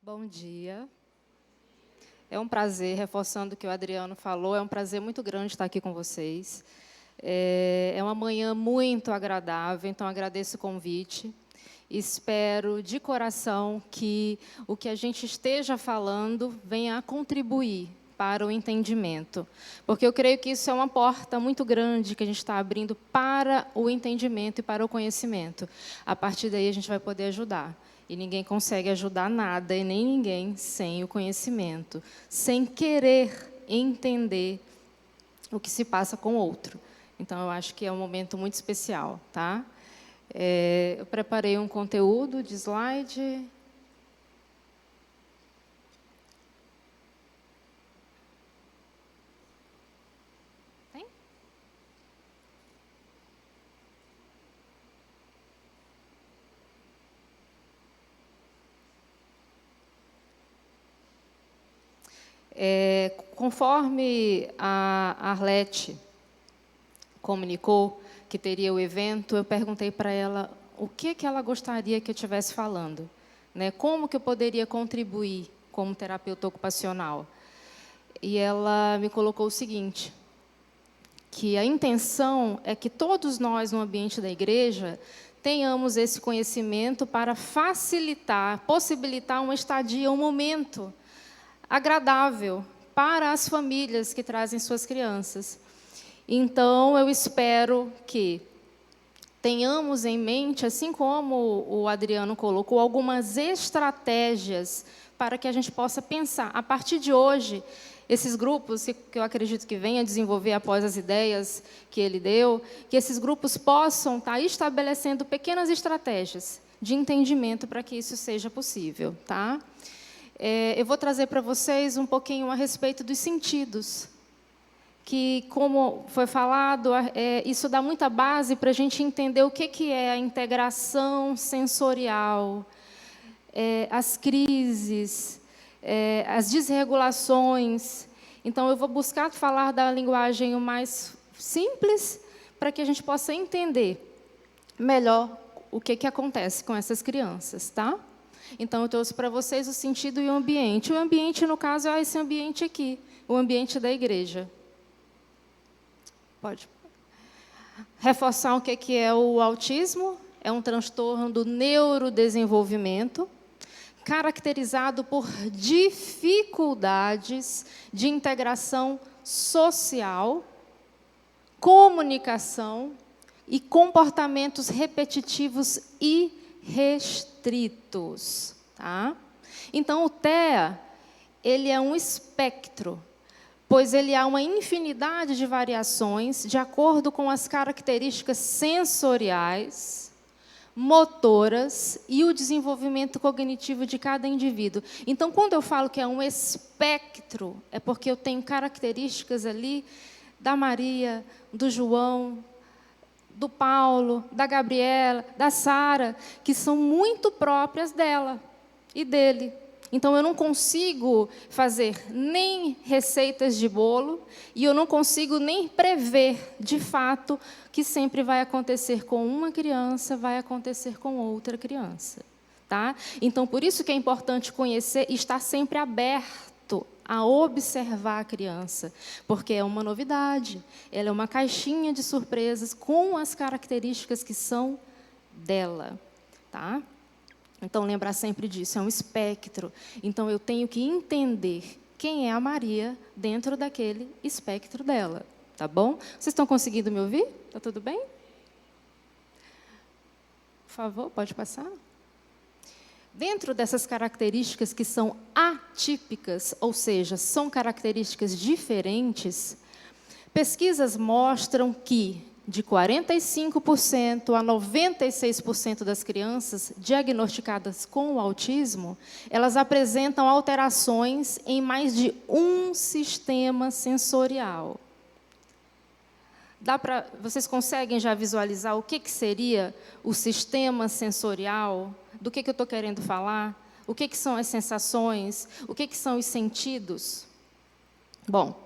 Bom dia. É um prazer, reforçando o que o Adriano falou, é um prazer muito grande estar aqui com vocês. É uma manhã muito agradável, então agradeço o convite. Espero de coração que o que a gente esteja falando venha a contribuir para o entendimento, porque eu creio que isso é uma porta muito grande que a gente está abrindo para o entendimento e para o conhecimento. A partir daí a gente vai poder ajudar. E ninguém consegue ajudar nada, e nem ninguém, sem o conhecimento, sem querer entender o que se passa com o outro. Então, eu acho que é um momento muito especial, tá? Eu preparei um conteúdo de slide. Tem? Conforme a Arlete comunicou que teria o evento, eu perguntei para ela o que ela gostaria que eu estivesse falando, né? Como que eu poderia contribuir como terapeuta ocupacional. E ela me colocou o seguinte, que a intenção é que todos nós, no ambiente da igreja, tenhamos esse conhecimento para facilitar, possibilitar uma estadia, um momento agradável para as famílias que trazem suas crianças. Então, eu espero que tenhamos em mente, assim como o Adriano colocou, algumas estratégias para que a gente possa pensar. A partir de hoje, esses grupos, que eu acredito que venha desenvolver após as ideias que ele deu, que esses grupos possam estar estabelecendo pequenas estratégias de entendimento para que isso seja possível, tá? Eu vou trazer para vocês um pouquinho a respeito dos sentidos, que, como foi falado, isso dá muita base para a gente entender o que é a integração sensorial, as crises, as desregulações. Então, eu vou buscar falar da linguagem o mais simples, para que a gente possa entender melhor o que acontece com essas crianças, tá? Então, eu trouxe para vocês o sentido e o ambiente. O ambiente, no caso, é esse ambiente aqui, o ambiente da igreja. Pode reforçar o que é o autismo. É um transtorno do neurodesenvolvimento, caracterizado por dificuldades de integração social, comunicação e comportamentos repetitivos e restritos, tá? Então, o TEA, ele é um espectro, pois ele há uma infinidade de variações de acordo com as características sensoriais, motoras e o desenvolvimento cognitivo de cada indivíduo. Então, quando eu falo que é um espectro, é porque eu tenho características ali da Maria, do João, do Paulo, da Gabriela, da Sara, que são muito próprias dela e dele. Então, eu não consigo fazer nem receitas de bolo e eu não consigo nem prever, de fato, que sempre vai acontecer com uma criança, vai acontecer com outra criança, tá? Então, por isso que é importante conhecer e estar sempre aberto a observar a criança, porque é uma novidade, ela é uma caixinha de surpresas com as características que são dela, tá? Então, lembrar sempre disso, é um espectro. Então, eu tenho que entender quem é a Maria dentro daquele espectro dela, tá bom? Vocês estão conseguindo me ouvir? Está tudo bem? Por favor, pode passar? Dentro dessas características que são atípicas, ou seja, são características diferentes, pesquisas mostram que de 45% a 96% das crianças diagnosticadas com o autismo, elas apresentam alterações em mais de um sistema sensorial. Vocês conseguem já visualizar o que seria o sistema sensorial? Do que eu estou querendo falar? O que são as sensações? O que são os sentidos? Bom,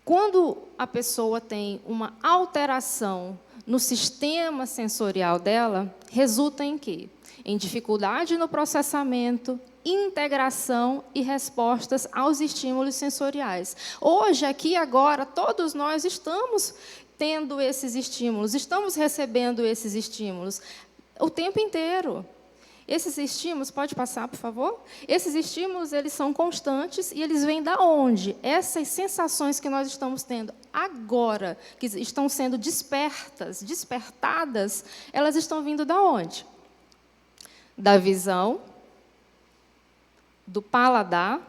quando a pessoa tem uma alteração no sistema sensorial dela, resulta em quê? Em dificuldade no processamento, integração e respostas aos estímulos sensoriais. Hoje, aqui agora, todos nós estamos tendo esses estímulos, estamos recebendo esses estímulos o tempo inteiro. Esses estímulos, pode passar, por favor? Esses estímulos, eles são constantes e eles vêm da onde? Essas sensações que nós estamos tendo agora, que estão sendo despertadas, elas estão vindo da onde? Da visão, do paladar,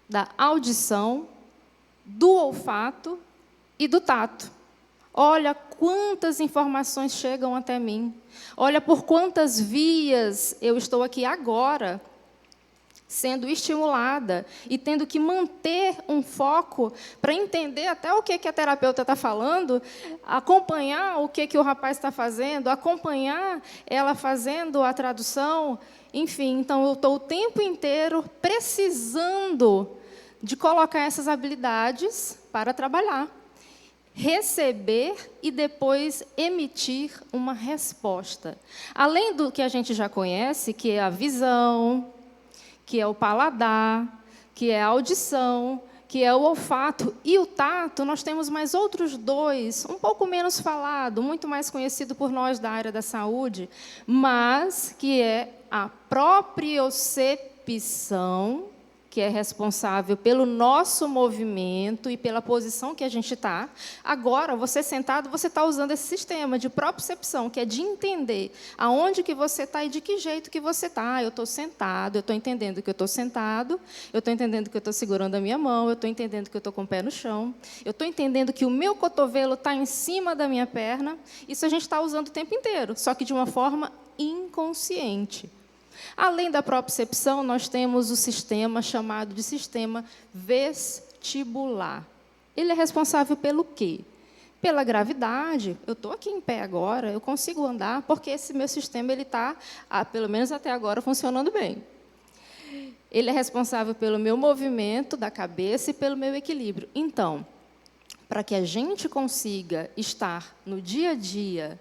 da audição, do olfato e do tato. Olha quantas informações chegam até mim. Olha por quantas vias eu estou aqui agora, sendo estimulada e tendo que manter um foco para entender até o que a terapeuta está falando, acompanhar o que o rapaz está fazendo, acompanhar ela fazendo a tradução. Enfim, então eu estou o tempo inteiro precisando de colocar essas habilidades para trabalhar. Receber e depois emitir uma resposta. Além do que a gente já conhece, que é a visão, que é o paladar, que é a audição, que é o olfato e o tato, nós temos mais outros dois, um pouco menos falado, muito mais conhecido por nós da área da saúde, mas que é a propriocepção, que é responsável pelo nosso movimento e pela posição que a gente está. Agora, você sentado, você está usando esse sistema de propriocepção, que é de entender aonde que você está e de que jeito que você está. Eu estou sentado, eu estou entendendo que eu estou sentado, eu estou entendendo que eu estou segurando a minha mão, eu estou entendendo que eu estou com o pé no chão, eu estou entendendo que o meu cotovelo está em cima da minha perna. Isso a gente está usando o tempo inteiro, só que de uma forma inconsciente. Além da propriocepção, nós temos o sistema chamado de sistema vestibular. Ele é responsável pelo quê? Pela gravidade. Eu estou aqui em pé agora, eu consigo andar, porque esse meu sistema está, pelo menos até agora, funcionando bem. Ele é responsável pelo meu movimento da cabeça e pelo meu equilíbrio. Então, para que a gente consiga estar no dia a dia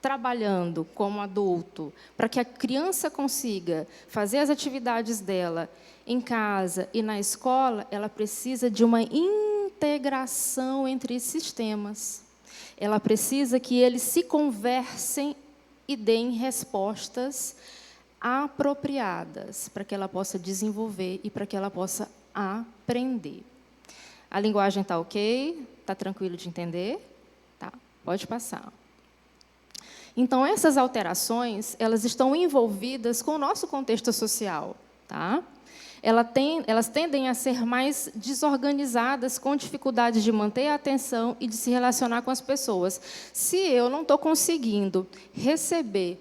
trabalhando como adulto, para que a criança consiga fazer as atividades dela em casa e na escola, ela precisa de uma integração entre sistemas. Ela precisa que eles se conversem e deem respostas apropriadas, para que ela possa desenvolver e para que ela possa aprender. A linguagem está ok? Está tranquilo de entender? Tá, pode passar. Então, essas alterações, elas estão envolvidas com o nosso contexto social. Tá? Elas tendem a ser mais desorganizadas, com dificuldade de manter a atenção e de se relacionar com as pessoas. Se eu não estou conseguindo receber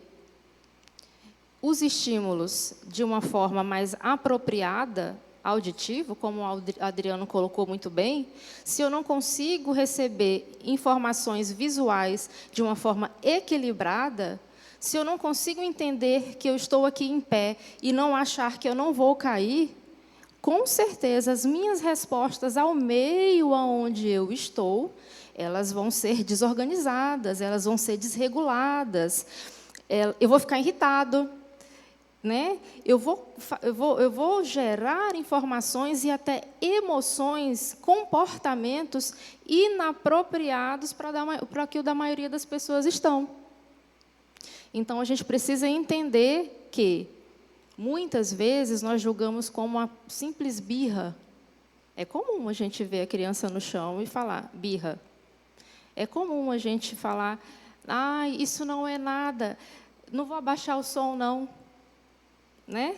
os estímulos de uma forma mais apropriada, auditivo, como o Adriano colocou muito bem, se eu não consigo receber informações visuais de uma forma equilibrada, se eu não consigo entender que eu estou aqui em pé e não achar que eu não vou cair, com certeza as minhas respostas ao meio aonde eu estou, elas vão ser desorganizadas, elas vão ser desreguladas, eu vou ficar irritado, né? Eu vou gerar informações e até emoções, comportamentos inapropriados para que o da maioria das pessoas estão. Então, a gente precisa entender que, muitas vezes, nós julgamos como uma simples birra. É comum a gente ver a criança no chão e falar, birra. É comum a gente falar, isso não é nada, não vou abaixar o som, não. Né?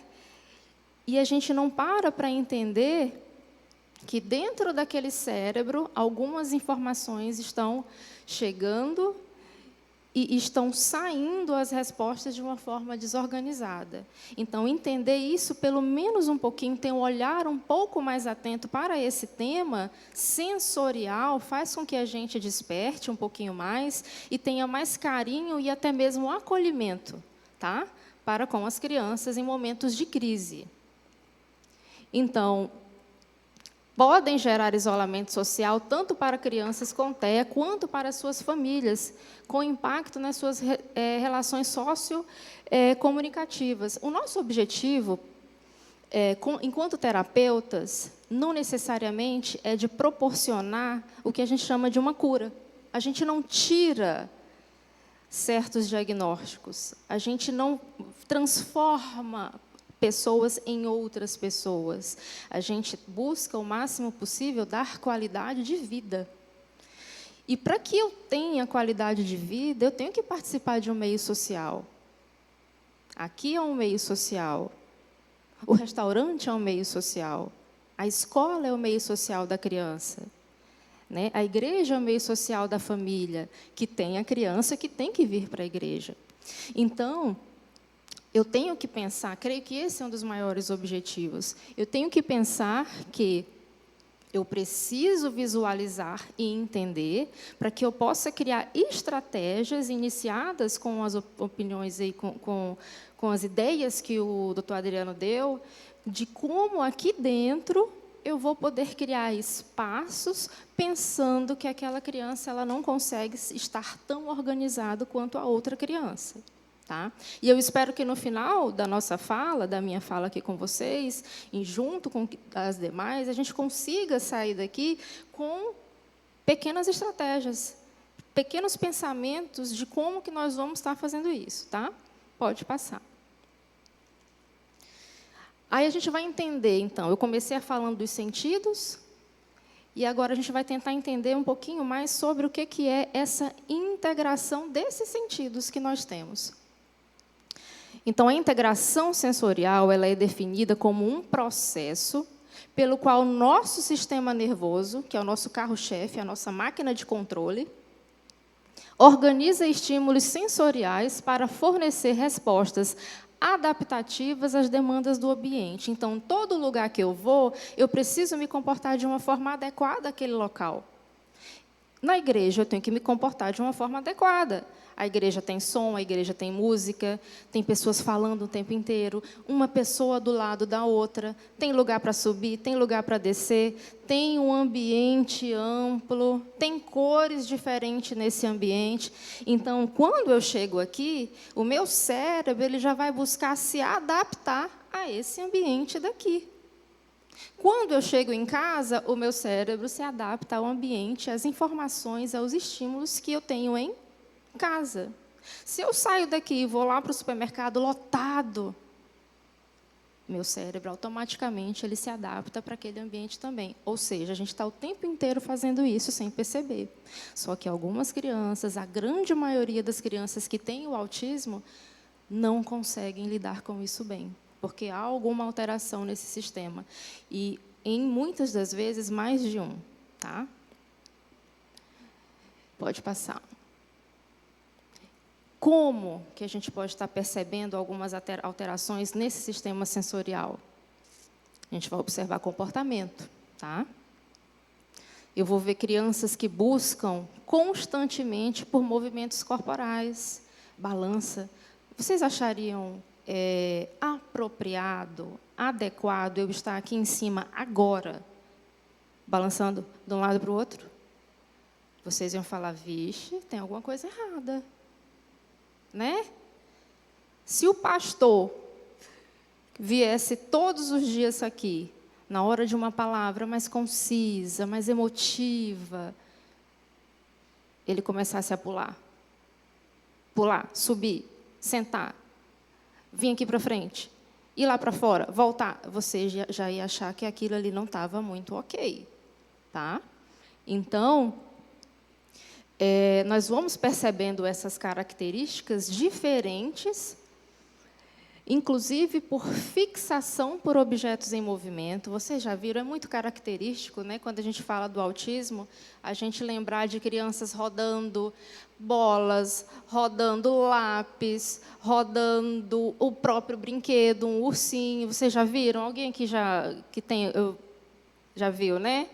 E a gente não para entender que dentro daquele cérebro algumas informações estão chegando e estão saindo as respostas de uma forma desorganizada. Então, entender isso, pelo menos um pouquinho, ter um olhar um pouco mais atento para esse tema sensorial, faz com que a gente desperte um pouquinho mais e tenha mais carinho e até mesmo acolhimento, tá? Para com as crianças em momentos de crise. Então, podem gerar isolamento social tanto para crianças com TEA quanto para suas famílias, com impacto nas suas relações sociocomunicativas. O nosso objetivo enquanto terapeutas, não necessariamente é de proporcionar o que a gente chama de uma cura. A gente não tira certos diagnósticos, a gente não transforma pessoas em outras pessoas. A gente busca o máximo possível dar qualidade de vida. E para que eu tenha qualidade de vida, eu tenho que participar de um meio social. Aqui é um meio social. O restaurante é um meio social. A escola é o meio social da criança. Né? A igreja é o meio social da família, que tem a criança que tem que vir para a igreja. Então, eu tenho que pensar, creio que esse é um dos maiores objetivos, eu tenho que pensar que eu preciso visualizar e entender para que eu possa criar estratégias iniciadas com as opiniões e com as ideias que o doutor Adriano deu, de como aqui dentro eu vou poder criar espaços pensando que aquela criança ela não consegue estar tão organizada quanto a outra criança. Tá? E eu espero que no final da nossa fala, da minha fala aqui com vocês, e junto com as demais, a gente consiga sair daqui com pequenas estratégias, pequenos pensamentos de como que nós vamos estar fazendo isso. Tá? Pode passar. Aí a gente vai entender, então, eu comecei falando dos sentidos, e agora a gente vai tentar entender um pouquinho mais sobre o que é essa integração desses sentidos que nós temos. Então, a integração sensorial ela é definida como um processo pelo qual o nosso sistema nervoso, que é o nosso carro-chefe, a nossa máquina de controle, organiza estímulos sensoriais para fornecer respostas adaptativas às demandas do ambiente. Então, todo lugar que eu vou, eu preciso me comportar de uma forma adequada àquele local. Na igreja, eu tenho que me comportar de uma forma adequada. A igreja tem som, a igreja tem música, tem pessoas falando o tempo inteiro, uma pessoa do lado da outra, tem lugar para subir, tem lugar para descer, tem um ambiente amplo, tem cores diferentes nesse ambiente. Então, quando eu chego aqui, o meu cérebro ele já vai buscar se adaptar a esse ambiente daqui. Quando eu chego em casa, o meu cérebro se adapta ao ambiente, às informações, aos estímulos que eu tenho em casa. Se eu saio daqui e vou lá para o supermercado lotado, meu cérebro automaticamente ele se adapta para aquele ambiente também. Ou seja, a gente está o tempo inteiro fazendo isso sem perceber. Só que algumas crianças, a grande maioria das crianças que têm o autismo, não conseguem lidar com isso bem, porque há alguma alteração nesse sistema. E, em muitas das vezes, mais de um. Tá? Pode passar. Como que a gente pode estar percebendo algumas alterações nesse sistema sensorial? A gente vai observar comportamento. Tá? Eu vou ver crianças que buscam constantemente por movimentos corporais, balança. Vocês achariam apropriado, adequado eu estar aqui em cima agora, balançando de um lado para o outro? Vocês iam falar, vixe, tem alguma coisa errada. Né? Se o pastor viesse todos os dias aqui, na hora de uma palavra mais concisa, mais emotiva, ele começasse a pular, subir, sentar, vir aqui para frente, ir lá para fora, voltar, você já ia achar que aquilo ali não estava muito ok. Tá? Então, nós vamos percebendo essas características diferentes, inclusive por fixação por objetos em movimento. Vocês já viram, é muito característico, né, quando a gente fala do autismo, a gente lembrar de crianças rodando bolas, rodando lápis, rodando o próprio brinquedo, um ursinho. Vocês já viram? Alguém aqui já viu, né?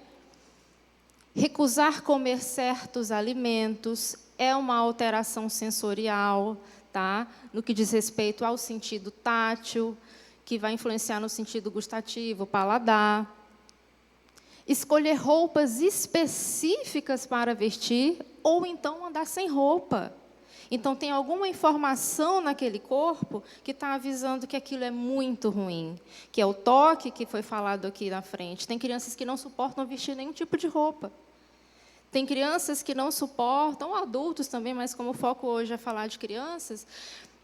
Recusar comer certos alimentos é uma alteração sensorial, tá? No que diz respeito ao sentido tátil, que vai influenciar no sentido gustativo, paladar. Escolher roupas específicas para vestir, ou então andar sem roupa. Então, tem alguma informação naquele corpo que está avisando que aquilo é muito ruim, que é o toque que foi falado aqui na frente. Tem crianças que não suportam vestir nenhum tipo de roupa. Tem crianças que não suportam, adultos também, mas como o foco hoje é falar de crianças,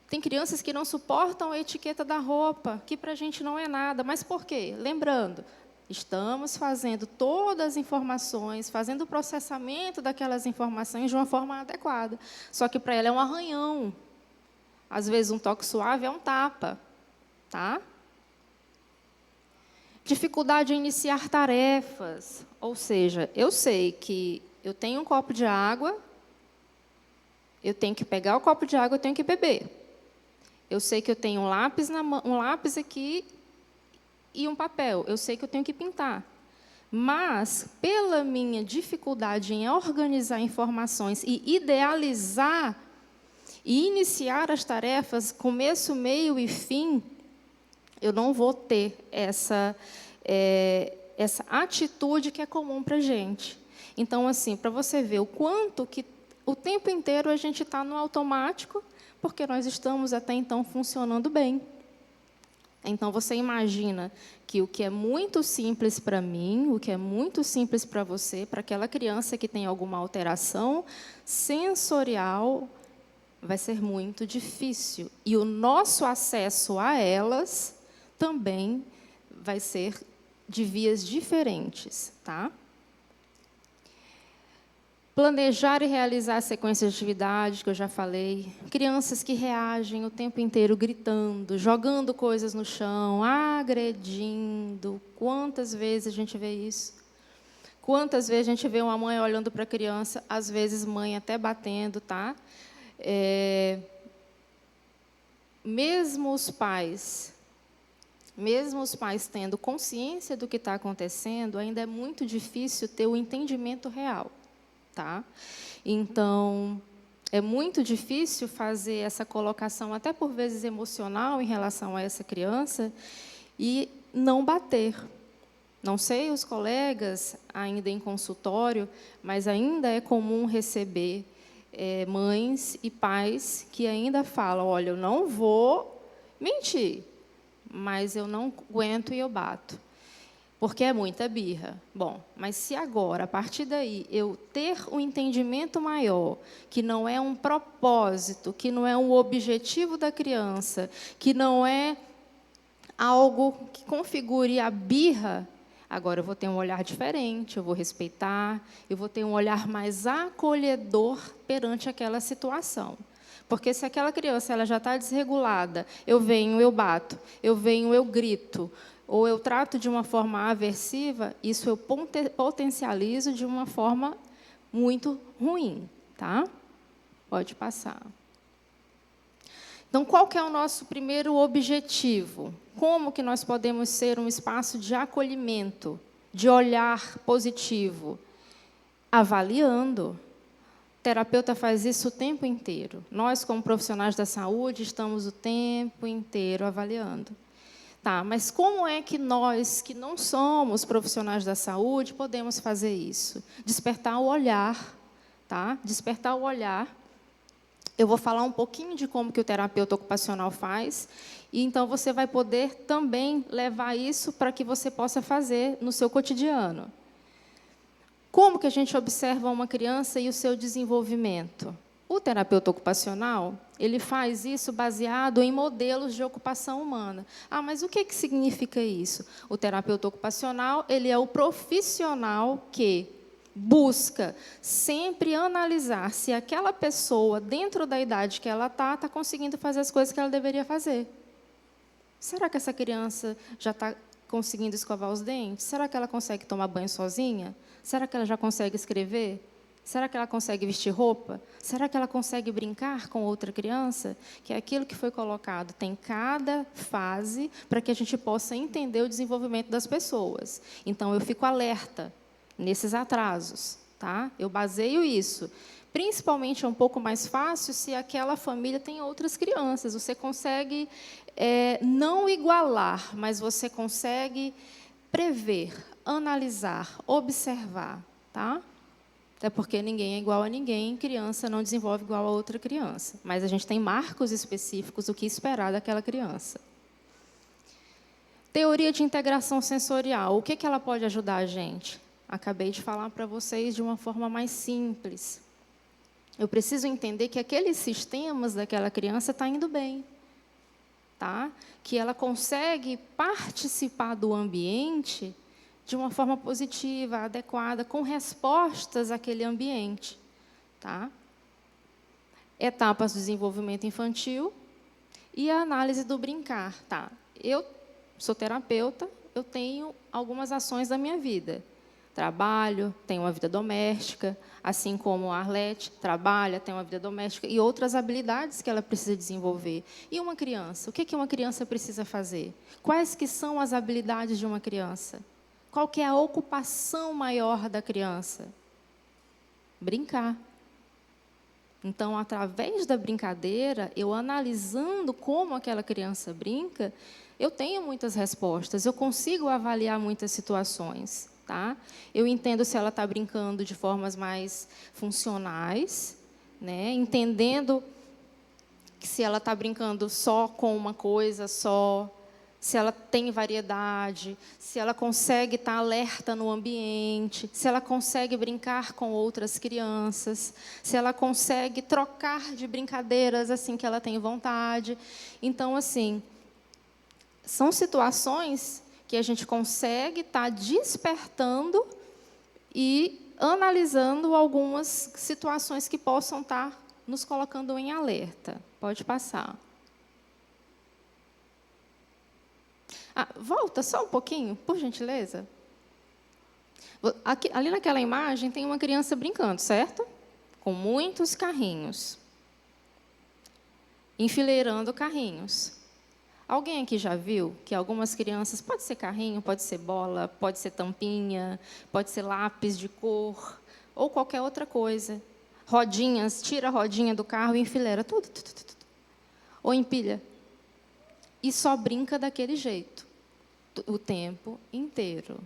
tem crianças que não suportam a etiqueta da roupa, que para a gente não é nada. Mas por quê? Lembrando, estamos fazendo todas as informações, fazendo o processamento daquelas informações de uma forma adequada. Só que para ela é um arranhão. Às vezes, um toque suave é um tapa. Tá? Dificuldade em iniciar tarefas. Ou seja, eu sei que eu tenho um copo de água, eu tenho que pegar o copo de água, eu tenho que beber. Eu sei que eu tenho um lápis aqui e um papel. Eu sei que eu tenho que pintar. Mas, pela minha dificuldade em organizar informações e idealizar e iniciar as tarefas, começo, meio e fim, eu não vou ter essa atitude que é comum para a gente. Então, assim, para você ver o quanto que o tempo inteiro a gente está no automático, porque nós estamos até então funcionando bem. Então, você imagina que o que é muito simples para mim, o que é muito simples para você, para aquela criança que tem alguma alteração sensorial, vai ser muito difícil. E o nosso acesso a elas também vai ser de vias diferentes, tá? Planejar e realizar sequências de atividades, que eu já falei. Crianças que reagem o tempo inteiro gritando, jogando coisas no chão, agredindo. Quantas vezes a gente vê isso? Quantas vezes a gente vê uma mãe olhando para a criança, às vezes mãe até batendo, tá? Mesmo os pais tendo consciência do que está acontecendo, ainda é muito difícil ter o entendimento real. Tá? Então, é muito difícil fazer essa colocação, até por vezes emocional, em relação a essa criança, e não bater. Não sei os colegas ainda em consultório, mas ainda é comum receber mães e pais que ainda falam, olha, eu não vou mentir, mas eu não aguento e eu bato. Porque é muita birra. Bom, mas se agora, a partir daí, eu ter um entendimento maior, que não é um propósito, que não é um objetivo da criança, que não é algo que configure a birra, agora eu vou ter um olhar diferente, eu vou respeitar, eu vou ter um olhar mais acolhedor perante aquela situação. Porque se aquela criança ela já está desregulada, eu venho, eu bato, eu venho, eu grito, ou eu trato de uma forma aversiva, isso eu potencializo de uma forma muito ruim, tá? Pode passar. Então, qual que é o nosso primeiro objetivo? Como que nós podemos ser um espaço de acolhimento, de olhar positivo? Avaliando. O terapeuta faz isso o tempo inteiro. Nós, como profissionais da saúde, estamos o tempo inteiro avaliando. Tá, mas como é que nós, que não somos profissionais da saúde, podemos fazer isso? Despertar o olhar, tá? Despertar o olhar. Eu vou falar um pouquinho de como que o terapeuta ocupacional faz, e então você vai poder também levar isso para que você possa fazer no seu cotidiano. Como que a gente observa uma criança e o seu desenvolvimento? O terapeuta ocupacional, ele faz isso baseado em modelos de ocupação humana. Ah, mas o que significa isso? O terapeuta ocupacional, ele é o profissional que busca sempre analisar se aquela pessoa, dentro da idade que ela está conseguindo fazer as coisas que ela deveria fazer. Será que essa criança já está conseguindo escovar os dentes? Será que ela consegue tomar banho sozinha? Será que ela já consegue escrever? Será que ela consegue vestir roupa? Será que ela consegue brincar com outra criança? Que é aquilo que foi colocado. Tem cada fase para que a gente possa entender o desenvolvimento das pessoas. Então, eu fico alerta nesses atrasos. Tá? Eu baseio isso. Principalmente é um pouco mais fácil se aquela família tem outras crianças. Você consegue não igualar, mas você consegue prever, analisar, observar. Tá? Até porque ninguém é igual a ninguém, criança não desenvolve igual a outra criança. Mas a gente tem marcos específicos do que esperar daquela criança. Teoria de integração sensorial. O que ela pode ajudar a gente? Acabei de falar para vocês de uma forma mais simples. Eu preciso entender que aqueles sistemas daquela criança estão indo bem. Tá? Que ela consegue participar do ambiente de uma forma positiva, adequada, com respostas àquele ambiente. Tá? Etapas do desenvolvimento infantil e a análise do brincar. Tá? Eu sou terapeuta, eu tenho algumas ações da minha vida. Trabalho, tenho uma vida doméstica, assim como a Arlete trabalha, tem uma vida doméstica e outras habilidades que ela precisa desenvolver. E uma criança? O que uma criança precisa fazer? Quais que são as habilidades de uma criança? Qual que é a ocupação maior da criança? Brincar. Então, através da brincadeira, eu analisando como aquela criança brinca, eu tenho muitas respostas, eu consigo avaliar muitas situações. Tá? Eu entendo se ela está brincando de formas mais funcionais, né? Entendendo que se ela está brincando só com uma coisa só, se ela tem variedade, se ela consegue estar alerta no ambiente, se ela consegue brincar com outras crianças, se ela consegue trocar de brincadeiras assim que ela tem vontade. Então, assim, são situações que a gente consegue estar despertando e analisando algumas situações que possam estar nos colocando em alerta. Pode passar. Volta só um pouquinho, por gentileza. Ali naquela imagem tem uma criança brincando, certo? Com muitos carrinhos. Enfileirando carrinhos. Alguém aqui já viu que algumas crianças, pode ser carrinho, pode ser bola, pode ser tampinha, pode ser lápis de cor, ou qualquer outra coisa. Rodinhas, tira a rodinha do carro e enfileira tudo. Ou empilha. E só brinca daquele jeito. O tempo inteiro.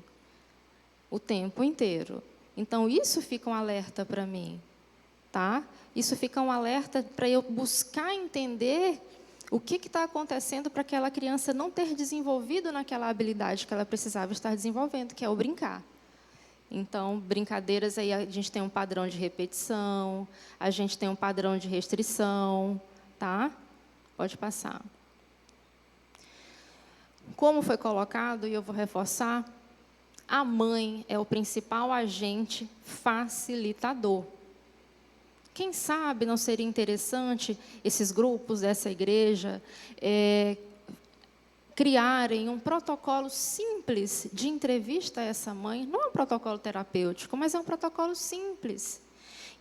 O tempo inteiro. Então, isso fica um alerta para mim. Tá? Isso fica um alerta para eu buscar entender o que está acontecendo para aquela criança não ter desenvolvido naquela habilidade que ela precisava estar desenvolvendo, que é o brincar. Então, brincadeiras, aí a gente tem um padrão de repetição, a gente tem um padrão de restrição. Tá? Pode passar. Como foi colocado, e eu vou reforçar, a mãe é o principal agente facilitador. Quem sabe não seria interessante esses grupos dessa igreja criarem um protocolo simples de entrevista a essa mãe? Não é um protocolo terapêutico, mas é um protocolo simples.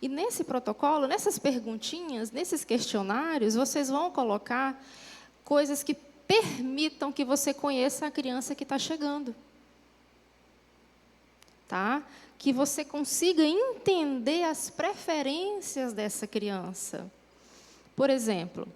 E nesse protocolo, nessas perguntinhas, nesses questionários, vocês vão colocar coisas que permitam que você conheça a criança que está chegando. Tá? Que você consiga entender as preferências dessa criança. Por exemplo,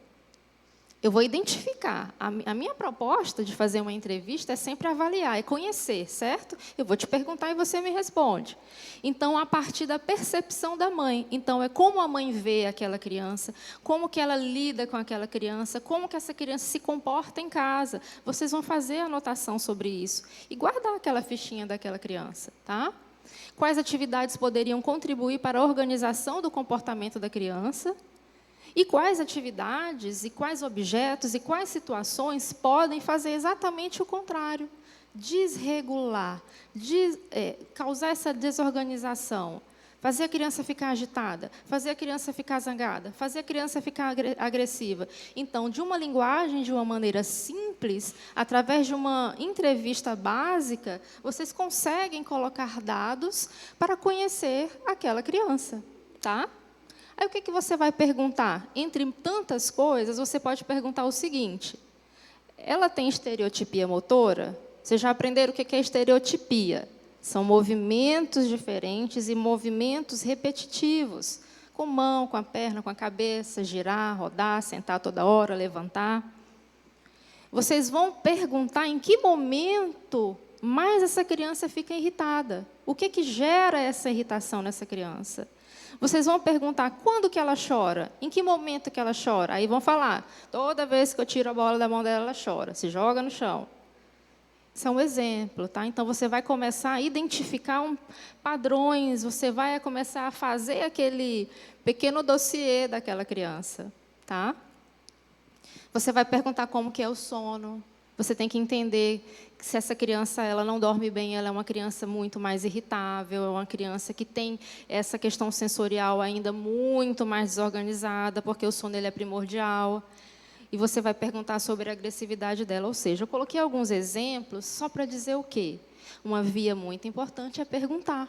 eu vou identificar. A minha proposta de fazer uma entrevista é sempre avaliar, é conhecer, certo? Eu vou te perguntar e você me responde. Então, a partir da percepção da mãe. Então, é como a mãe vê aquela criança, como que ela lida com aquela criança, como que essa criança se comporta em casa. Vocês vão fazer anotação sobre isso e guardar aquela fichinha daquela criança, tá? Quais atividades poderiam contribuir para a organização do comportamento da criança? E quais atividades, e quais objetos, e quais situações podem fazer exatamente o contrário? Desregular, causar essa desorganização, fazer a criança ficar agitada, fazer a criança ficar zangada, fazer a criança ficar agressiva. Então, de uma linguagem, de uma maneira simples, através de uma entrevista básica, vocês conseguem colocar dados para conhecer aquela criança, tá? Aí, o que você vai perguntar? Entre tantas coisas, você pode perguntar o seguinte: ela tem estereotipia motora? Vocês já aprenderam o que é estereotipia? São movimentos diferentes e movimentos repetitivos, com mão, com a perna, com a cabeça, girar, rodar, sentar toda hora, levantar. Vocês vão perguntar em que momento mais essa criança fica irritada. O que gera essa irritação nessa criança? Vocês vão perguntar quando que ela chora, em que momento que ela chora. Aí vão falar, toda vez que eu tiro a bola da mão dela, ela chora, se joga no chão. Isso é um exemplo, tá? Então, você vai começar a identificar padrões, você vai começar a fazer aquele pequeno dossiê daquela criança, tá? Você vai perguntar como que é o sono. Você tem que entender que se essa criança ela não dorme bem, ela é uma criança muito mais irritável, é uma criança que tem essa questão sensorial ainda muito mais desorganizada, porque o sono ele é primordial. E você vai perguntar sobre a agressividade dela. Ou seja, eu coloquei alguns exemplos só para dizer o quê? Uma via muito importante é perguntar.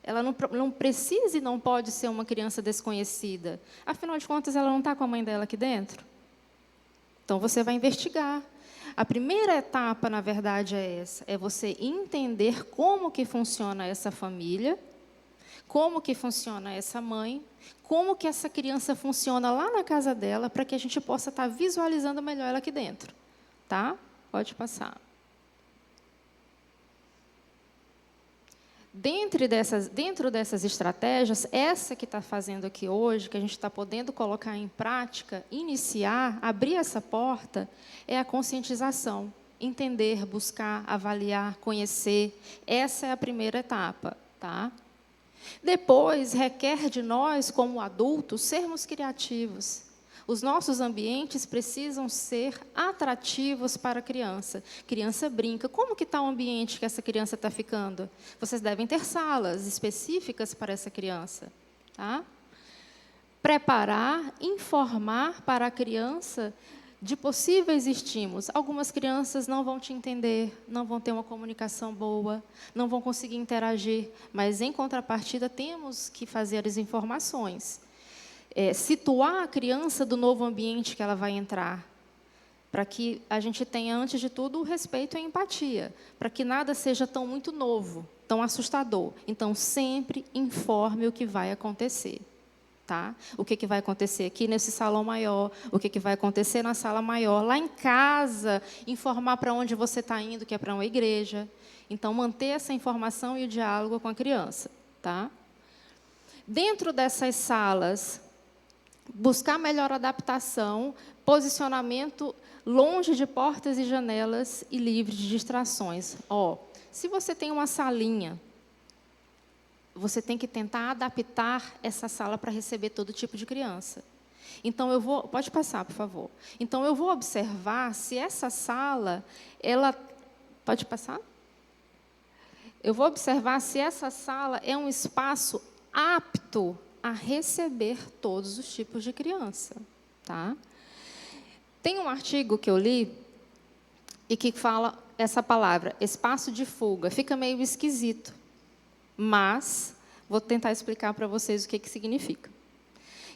Ela não precisa e não pode ser uma criança desconhecida. Afinal de contas, ela não está com a mãe dela aqui dentro. Então, você vai investigar. A primeira etapa, na verdade, é essa. É você entender como que funciona essa família, como que funciona essa mãe, como que essa criança funciona lá na casa dela, para que a gente possa estar visualizando melhor ela aqui dentro. Tá? Pode passar. Dentro dessas estratégias, essa que está fazendo aqui hoje, que a gente está podendo colocar em prática, iniciar, abrir essa porta, é a conscientização. Entender, buscar, avaliar, conhecer. Essa é a primeira etapa. Tá? Depois, requer de nós, como adultos, sermos criativos. Os nossos ambientes precisam ser atrativos para a criança. Criança brinca. Como que está o ambiente que essa criança está ficando? Vocês devem ter salas específicas para essa criança. Tá? Preparar, informar para a criança de possíveis estímulos. Algumas crianças não vão te entender, não vão ter uma comunicação boa, não vão conseguir interagir, mas, em contrapartida, temos que fazer as informações. Situar a criança do novo ambiente que ela vai entrar, para que a gente tenha, antes de tudo, o respeito e a empatia, para que nada seja tão muito novo, tão assustador. Então, sempre informe o que vai acontecer. Tá? O que vai acontecer aqui nesse salão maior, o que vai acontecer na sala maior, lá em casa, informar para onde você está indo, que é para uma igreja. Então, manter essa informação e o diálogo com a criança. Tá? Dentro dessas salas, buscar melhor adaptação, posicionamento longe de portas e janelas e livre de distrações. Se você tem uma salinha, você tem que tentar adaptar essa sala para receber todo tipo de criança. Então, pode passar, por favor. Então, eu vou observar se essa sala, pode passar? Eu vou observar se essa sala é um espaço apto a receber todos os tipos de criança. Tá? Tem um artigo que eu li e que fala essa palavra, espaço de fuga. Fica meio esquisito. Mas vou tentar explicar para vocês o que significa.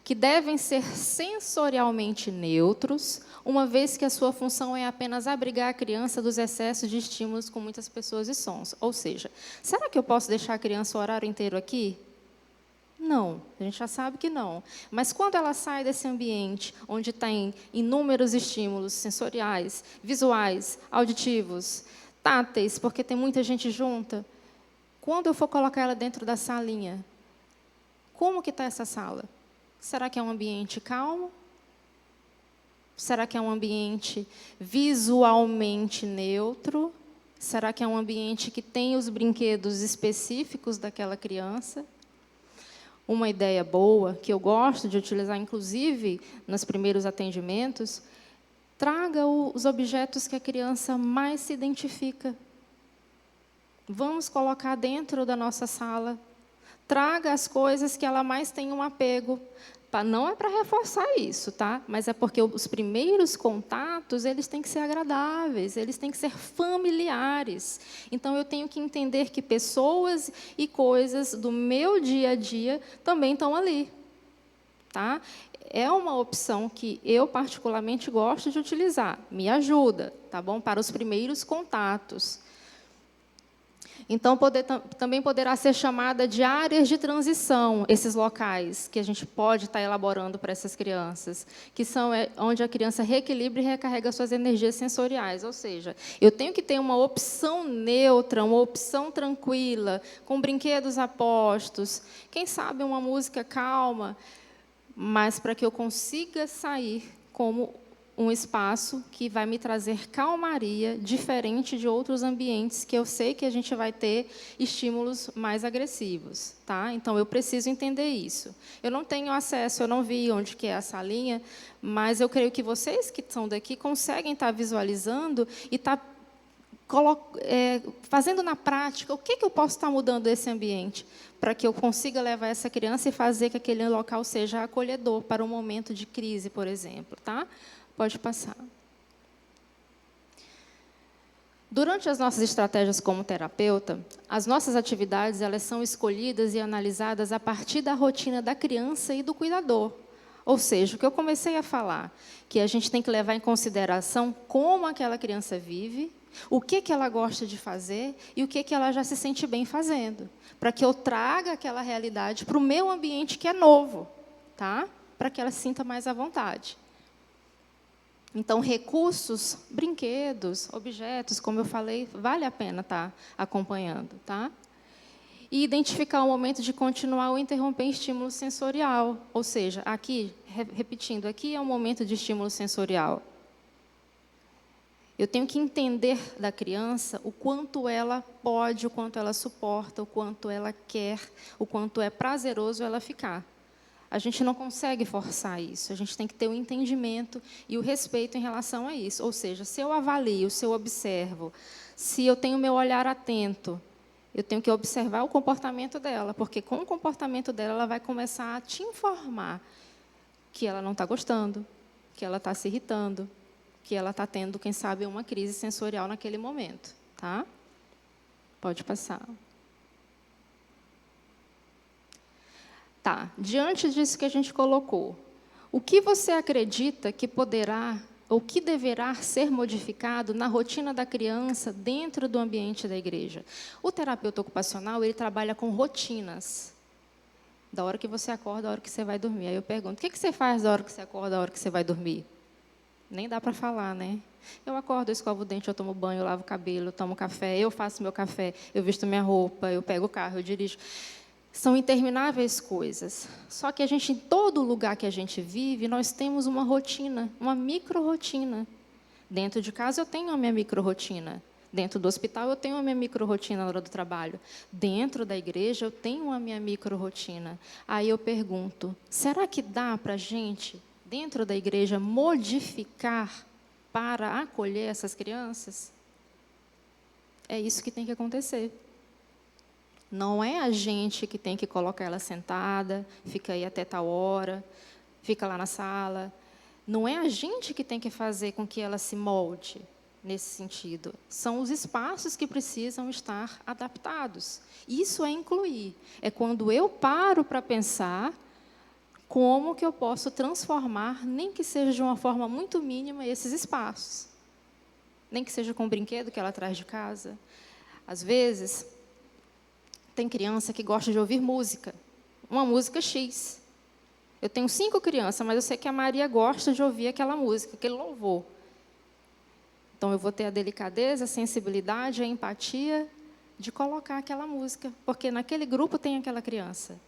Que devem ser sensorialmente neutros, uma vez que a sua função é apenas abrigar a criança dos excessos de estímulos com muitas pessoas e sons. Ou seja, será que eu posso deixar a criança o horário inteiro aqui? Não, a gente já sabe que não. Mas quando ela sai desse ambiente, onde tem inúmeros estímulos sensoriais, visuais, auditivos, táteis, porque tem muita gente junta, quando eu for colocar ela dentro da salinha, como que está essa sala? Será que é um ambiente calmo? Será que é um ambiente visualmente neutro? Será que é um ambiente que tem os brinquedos específicos daquela criança? Uma ideia boa, que eu gosto de utilizar, inclusive, nos primeiros atendimentos, traga os objetos que a criança mais se identifica. Vamos colocar dentro da nossa sala. Traga as coisas que ela mais tem um apego. Não é para reforçar isso, tá? Mas é porque os primeiros contatos, eles têm que ser agradáveis, eles têm que ser familiares. Então, eu tenho que entender que pessoas e coisas do meu dia a dia também estão ali. Tá? É uma opção que eu, particularmente, gosto de utilizar. Me ajuda, tá bom? Para os primeiros contatos. Então, também poderá ser chamada de áreas de transição, esses locais que a gente pode estar elaborando para essas crianças, que são onde a criança reequilibra e recarrega suas energias sensoriais. Ou seja, eu tenho que ter uma opção neutra, uma opção tranquila, com brinquedos apostos, quem sabe uma música calma, mas para que eu consiga sair como um espaço que vai me trazer calmaria, diferente de outros ambientes que eu sei que a gente vai ter estímulos mais agressivos. Tá? Então, eu preciso entender isso. Eu não tenho acesso, eu não vi onde que é a salinha, mas eu creio que vocês que são daqui conseguem estar visualizando e estar fazendo na prática o que eu posso estar mudando esse ambiente para que eu consiga levar essa criança e fazer que aquele local seja acolhedor para um momento de crise, por exemplo. Tá? Pode passar. Durante as nossas estratégias como terapeuta, as nossas atividades elas são escolhidas e analisadas a partir da rotina da criança e do cuidador. Ou seja, o que eu comecei a falar, que a gente tem que levar em consideração como aquela criança vive, o que ela gosta de fazer e o que ela já se sente bem fazendo, para que eu traga aquela realidade para o meu ambiente que é novo, tá? Para que ela se sinta mais à vontade. Então, recursos, brinquedos, objetos, como eu falei, vale a pena estar acompanhando. Tá? E identificar o momento de continuar ou interromper estímulo sensorial. Ou seja, aqui, repetindo, aqui é um momento de estímulo sensorial. Eu tenho que entender da criança o quanto ela pode, o quanto ela suporta, o quanto ela quer, o quanto é prazeroso ela ficar. A gente não consegue forçar isso, a gente tem que ter o entendimento e o respeito em relação a isso. Ou seja, se eu avalio, se eu observo, se eu tenho meu olhar atento, eu tenho que observar o comportamento dela, porque com o comportamento dela, ela vai começar a te informar que ela não está gostando, que ela está se irritando, que ela está tendo, quem sabe, uma crise sensorial naquele momento. Tá? Pode passar. Tá, diante disso que a gente colocou, o que você acredita que poderá ou que deverá ser modificado na rotina da criança dentro do ambiente da igreja? O terapeuta ocupacional, ele trabalha com rotinas. Da hora que você acorda, da hora que você vai dormir. Aí eu pergunto, o que você faz da hora que você acorda, da hora que você vai dormir? Nem dá para falar, né? Eu acordo, eu escovo o dente, eu tomo banho, eu lavo o cabelo, eu tomo café, eu faço meu café, eu visto minha roupa, eu pego o carro, eu dirijo. São intermináveis coisas. Só que a gente, em todo lugar que a gente vive, nós temos uma rotina, uma micro-rotina. Dentro de casa eu tenho a minha micro-rotina. Dentro do hospital eu tenho a minha micro-rotina na hora do trabalho. Dentro da igreja eu tenho a minha micro-rotina. Aí eu pergunto, será que dá para a gente, dentro da igreja, modificar para acolher essas crianças? É isso que tem que acontecer. Não é a gente que tem que colocar ela sentada, fica aí até tal hora, fica lá na sala. Não é a gente que tem que fazer com que ela se molde nesse sentido. São os espaços que precisam estar adaptados. Isso é incluir. É quando eu paro para pensar como que eu posso transformar, nem que seja de uma forma muito mínima, esses espaços. Nem que seja com o brinquedo que ela traz de casa. Às vezes, tem criança que gosta de ouvir música, uma música X. Eu tenho 5 crianças, mas eu sei que a Maria gosta de ouvir aquela música, aquele louvor. Então, eu vou ter a delicadeza, a sensibilidade, a empatia de colocar aquela música, porque naquele grupo tem aquela criança.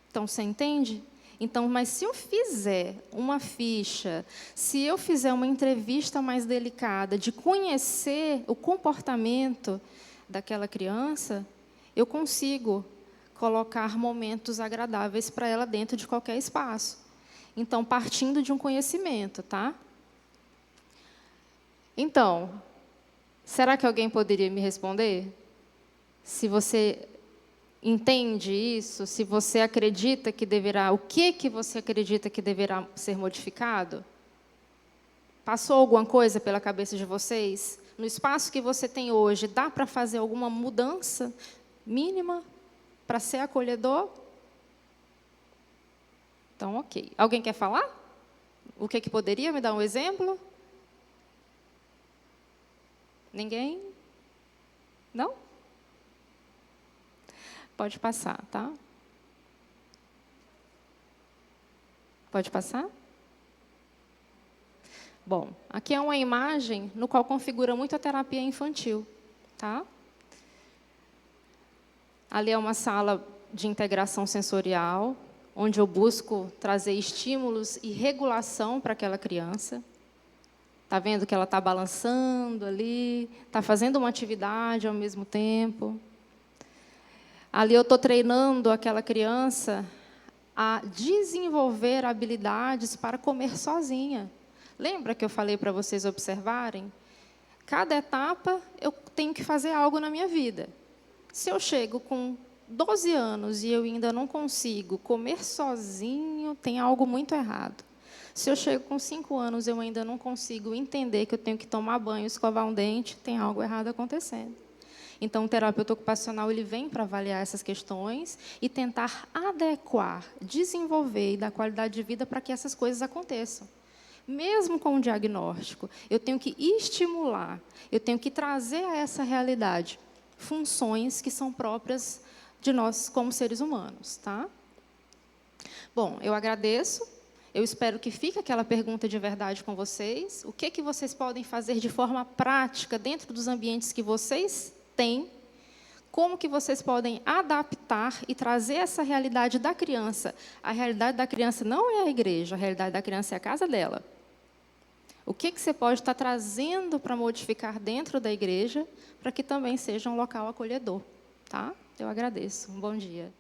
Então, você entende? Então, mas se eu fizer uma ficha, se eu fizer uma entrevista mais delicada, de conhecer o comportamento daquela criança, eu consigo colocar momentos agradáveis para ela dentro de qualquer espaço. Então, partindo de um conhecimento, tá? Então, será que alguém poderia me responder? Se você entende isso, se você acredita que deverá, o que você acredita que deverá ser modificado? Passou alguma coisa pela cabeça de vocês? No espaço que você tem hoje, dá para fazer alguma mudança mínima para ser acolhedor? Então, ok. Alguém quer falar? O que poderia? Me dar um exemplo? Ninguém? Não? Pode passar, tá? Pode passar? Bom, aqui é uma imagem no qual configura muito a terapia infantil, tá? Ali é uma sala de integração sensorial, onde eu busco trazer estímulos e regulação para aquela criança. Está vendo que ela está balançando ali, está fazendo uma atividade ao mesmo tempo. Ali eu estou treinando aquela criança a desenvolver habilidades para comer sozinha. Lembra que eu falei para vocês observarem? Cada etapa eu tenho que fazer algo na minha vida. Se eu chego com 12 anos e eu ainda não consigo comer sozinho, tem algo muito errado. Se eu chego com 5 anos e eu ainda não consigo entender que eu tenho que tomar banho, escovar um dente, tem algo errado acontecendo. Então, o terapeuta ocupacional ele vem para avaliar essas questões e tentar adequar, desenvolver e dar qualidade de vida para que essas coisas aconteçam. Mesmo com um diagnóstico, eu tenho que estimular, eu tenho que trazer a essa realidade funções que são próprias de nós como seres humanos, tá? Bom, eu agradeço. Eu espero que fique aquela pergunta de verdade com vocês. O que vocês podem fazer de forma prática dentro dos ambientes que vocês têm? Como que vocês podem adaptar e trazer essa realidade da criança? A realidade da criança não é a igreja, a realidade da criança é a casa dela. O que você pode estar trazendo para modificar dentro da igreja para que também seja um local acolhedor, tá? Eu agradeço. Um bom dia.